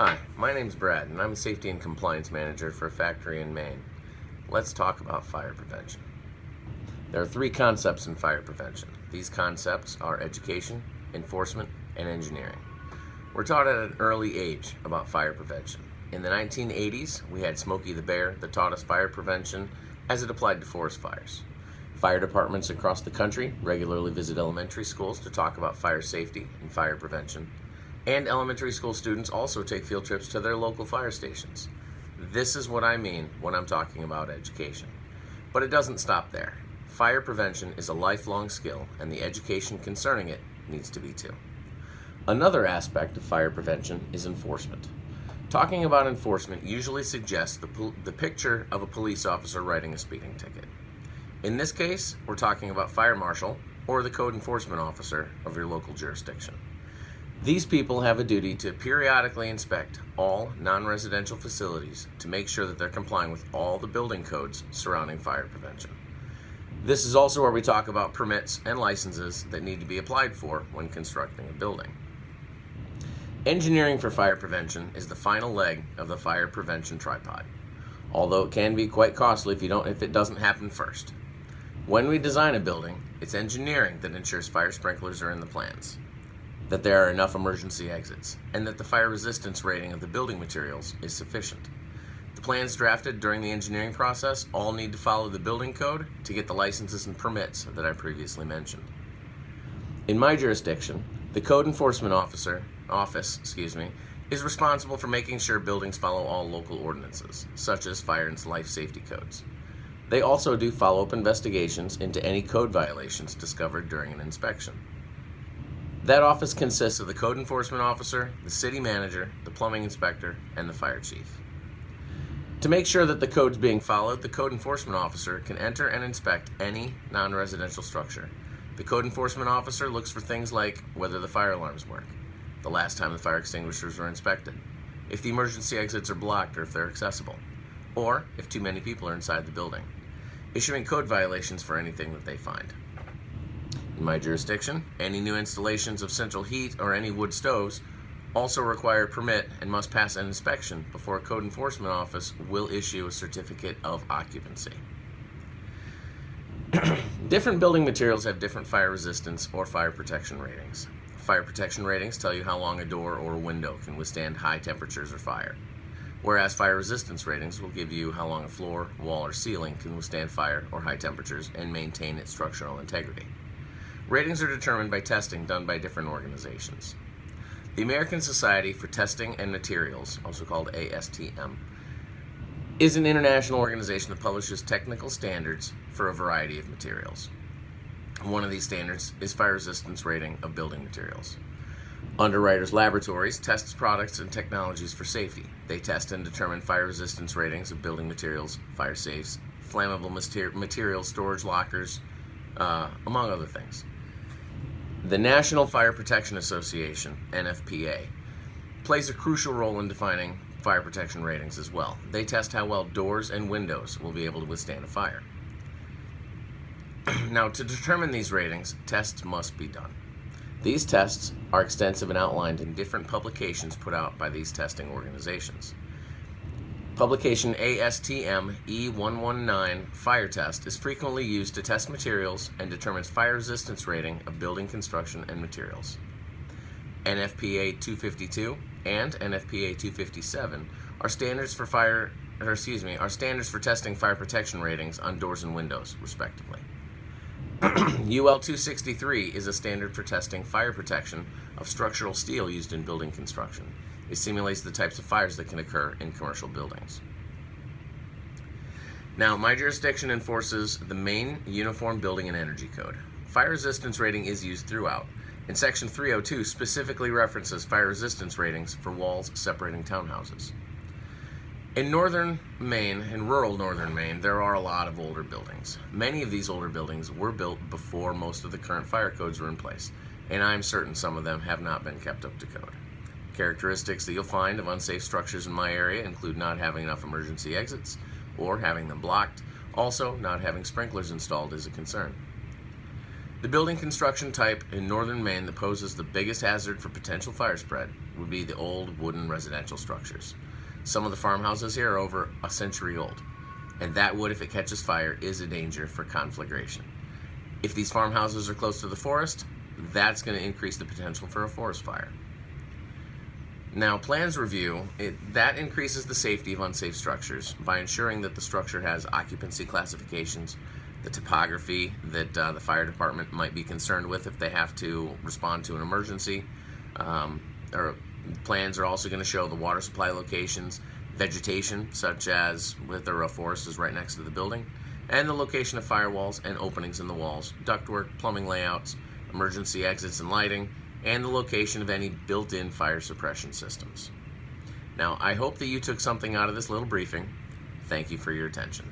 Hi, my name's Brad, and I'm a Safety and Compliance Manager for a factory in Maine. Let's talk about fire prevention. There are three concepts in fire prevention. These concepts are education, enforcement, and engineering. We're taught at an early age about fire prevention. In the 1980s, we had Smokey the Bear that taught us fire prevention as it applied to forest fires. Fire departments across the country regularly visit elementary schools to talk about fire safety and fire prevention. And elementary school students also take field trips to their local fire stations. This is what I mean when I'm talking about education. But it doesn't stop there. Fire prevention is a lifelong skill, and the education concerning it needs to be too. Another aspect of fire prevention is enforcement. Talking about enforcement usually suggests the picture of a police officer writing a speeding ticket. In this case, we're talking about fire marshal or the code enforcement officer of your local jurisdiction. These people have a duty to periodically inspect all non-residential facilities to make sure that they're complying with all the building codes surrounding fire prevention. This is also where we talk about permits and licenses that need to be applied for when constructing a building. Engineering for fire prevention is the final leg of the fire prevention tripod, although it can be quite costly if it doesn't happen first. When we design a building, it's engineering that ensures fire sprinklers are in the plans, that there are enough emergency exits, and that the fire resistance rating of the building materials is sufficient. The plans drafted during the engineering process all need to follow the building code to get the licenses and permits that I previously mentioned. In my jurisdiction, the Code Enforcement Office is responsible for making sure buildings follow all local ordinances, such as fire and life safety codes. They also do follow-up investigations into any code violations discovered during an inspection. That office consists of the code enforcement officer, the city manager, the plumbing inspector, and the fire chief. To make sure that the code's being followed, the code enforcement officer can enter and inspect any non-residential structure. The code enforcement officer looks for things like whether the fire alarms work, the last time the fire extinguishers were inspected, if the emergency exits are blocked or if they're accessible, or if too many people are inside the building, issuing code violations for anything that they find. In my jurisdiction, any new installations of central heat or any wood stoves also require a permit and must pass an inspection before a code enforcement office will issue a certificate of occupancy. Different building materials have different fire resistance or fire protection ratings. Fire protection ratings tell you how long a door or a window can withstand high temperatures or fire, whereas fire resistance ratings will give you how long a floor, wall, or ceiling can withstand fire or high temperatures and maintain its structural integrity. Ratings are determined by testing done by different organizations. The American Society for Testing and Materials, also called ASTM, is an international organization that publishes technical standards for a variety of materials. One of these standards is fire resistance rating of building materials. Underwriters Laboratories tests products and technologies for safety. They test and determine fire resistance ratings of building materials, fire safes, flammable materials, storage lockers, among other things. The National Fire Protection Association, NFPA, plays a crucial role in defining fire protection ratings as well. They test how well doors and windows will be able to withstand a fire. Now, to determine these ratings, tests must be done. These tests are extensive and outlined in different publications put out by these testing organizations. Publication ASTM E119 Fire Test is frequently used to test materials and determines fire resistance rating of building construction and materials. NFPA 252 and NFPA 257 are standards for testing fire protection ratings on doors and windows, respectively. UL 263 is a standard for testing fire protection of structural steel used in building construction. It simulates the types of fires that can occur in commercial buildings. Now, my jurisdiction enforces the Maine Uniform Building and Energy Code. Fire resistance rating is used throughout, and Section 302 specifically references fire resistance ratings for walls separating townhouses. In northern Maine, in rural northern Maine, there are a lot of older buildings. Many of these older buildings were built before most of the current fire codes were in place, and I'm certain some of them have not been kept up to code. Characteristics that you'll find of unsafe structures in my area include not having enough emergency exits or having them blocked. Also, not having sprinklers installed is a concern. The building construction type in northern Maine that poses the biggest hazard for potential fire spread would be the old wooden residential structures. Some of the farmhouses here are over a century old, and that wood, if it catches fire, is a danger for conflagration. If these farmhouses are close to the forest, that's going to increase the potential for a forest fire. Now, plans review, that increases the safety of unsafe structures by ensuring that the structure has occupancy classifications, the topography that the fire department might be concerned with if they have to respond to an emergency. Or plans are also going to show the water supply locations, vegetation, such as whether a forest is right next to the building, and the location of firewalls and openings in the walls, ductwork, plumbing layouts, emergency exits and lighting, and the location of any built-in fire suppression systems. Now, I hope that you took something out of this little briefing. Thank you for your attention.